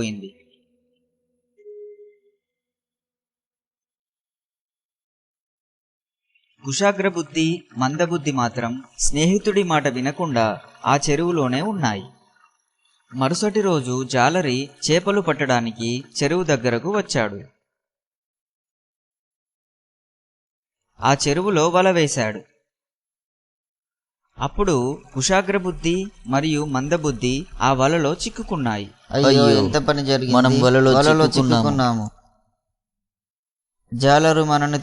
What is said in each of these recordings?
పోయింది. కుశాగ్రబుద్ధి, మందబుద్ధి మాత్రం స్నేహితుడి మాట వినకుండా ఆ చెరువులోనే ఉన్నాయి. మరుసటి రోజు జాలరి చేపలు పట్టడానికి చెరువు దగ్గరకు వచ్చాడు. ఆ చెరువులో వల వేశాడు. అప్పుడు కుశాగ్రబుద్ధి మరియు మందబుద్ధి ఆ వలలో చిక్కుకున్నాయి. అయ్యో, ఎంత పని జరిగింది! మనం వలలో చిక్కుకున్నాము. జాలరి మనను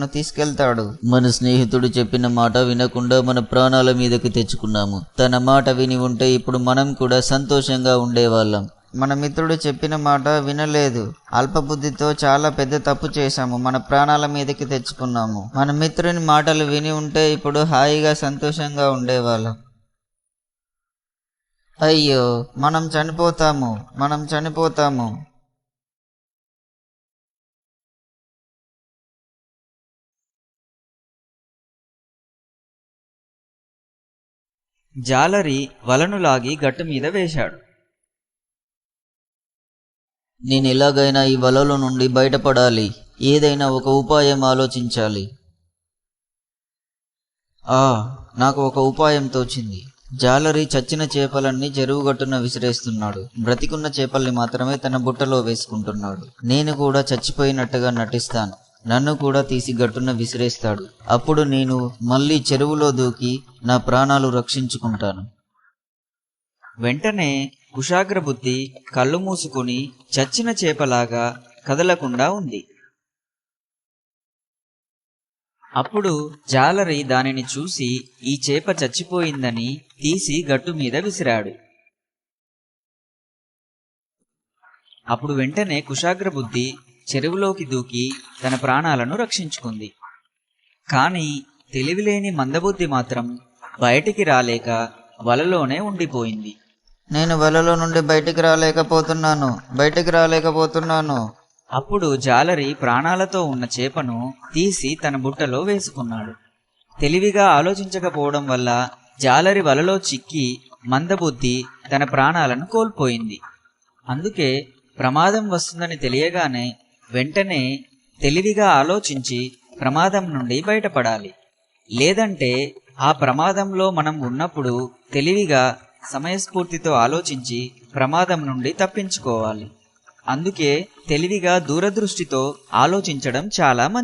తీసుకెళ్తాడు. మన స్నేహితుడు చెప్పిన మాట వినకుండా మన ప్రాణాల మీదకి తెచ్చుకున్నాము. తన మాట విని ఉంటే ఇప్పుడు మనం కూడా సంతోషంగా ఉండేవాళ్ళం. మన మిత్రుడు చెప్పిన మాట వినలేదు. అల్పబుద్ధితో చాలా పెద్ద తప్పు చేశాము. మన ప్రాణాల మీదకి తెచ్చుకున్నాము. మన మిత్రుని మాటలు విని ఉంటే ఇప్పుడు హాయిగా సంతోషంగా ఉండేవాళ్ళం. అయ్యో, మనం చనిపోతాము. జాలరి వలను లాగి గట్టు మీద వేశాడు. నేను ఎలాగైనా ఈ వలలో నుండి బయటపడాలి. ఏదైనా ఒక ఉపాయం ఆలోచించాలి. నాకు ఒక ఉపాయం తోచింది. జాలరి చచ్చిన చేపలన్నీ చెరువుగట్టున విసిరేస్తున్నాడు. బ్రతికున్న చేపల్ని మాత్రమే తన బుట్టలో వేసుకుంటున్నాడు. నేను కూడా చచ్చిపోయినట్టుగా నటిస్తాను. నన్ను కూడా తీసి గట్టున విసిరేస్తాడు. అప్పుడు నేను మళ్ళీ చెరువులో దూకి నా ప్రాణాలు రక్షించుకుంటాను. వెంటనే కుశాగ్రబుద్ధి కళ్ళు మూసుకుని చచ్చిన చేపలాగా కదలకుండా ఉంది. అప్పుడు జాలరి దానిని చూసి ఈ చేప చచ్చిపోయిందని తీసి గట్టు మీద విసిరాడు. అప్పుడు వెంటనే కుశాగ్రబుద్ధి చెరువులోకి దూకి తన ప్రాణాలను రక్షించుకుంది. కాని తెలివిలేని మందబుద్ధి మాత్రం బయటికి రాలేక వలలోనే ఉండిపోయింది. నేను వలలో నుండి బయటికి రాలేకపోతున్నాను. అప్పుడు జాలరి ప్రాణాలతో ఉన్న చేపను తీసి తన బుట్టలో వేసుకున్నాడు. తెలివిగా ఆలోచించకపోవడం వల్ల జాలరి వలలో చిక్కి మందబుద్ధి తన ప్రాణాలను కోల్పోయింది. అందుకే ప్రమాదం వస్తుందని తెలియగానే వెంటనే తెలివిగా ఆలోచించి ప్రమాదం నుండి బయటపడాలి. లేదంటే ఆ ప్రమాదంలో మనం ఉన్నప్పుడు తెలివిగా సమయస్ఫూర్తితో ఆలోచించి ప్రమాదం నుండి తప్పించుకోవాలి. అందుకే తెలివిగా దూరదృష్టితో ఆలోచించడం చాలా మంచిది.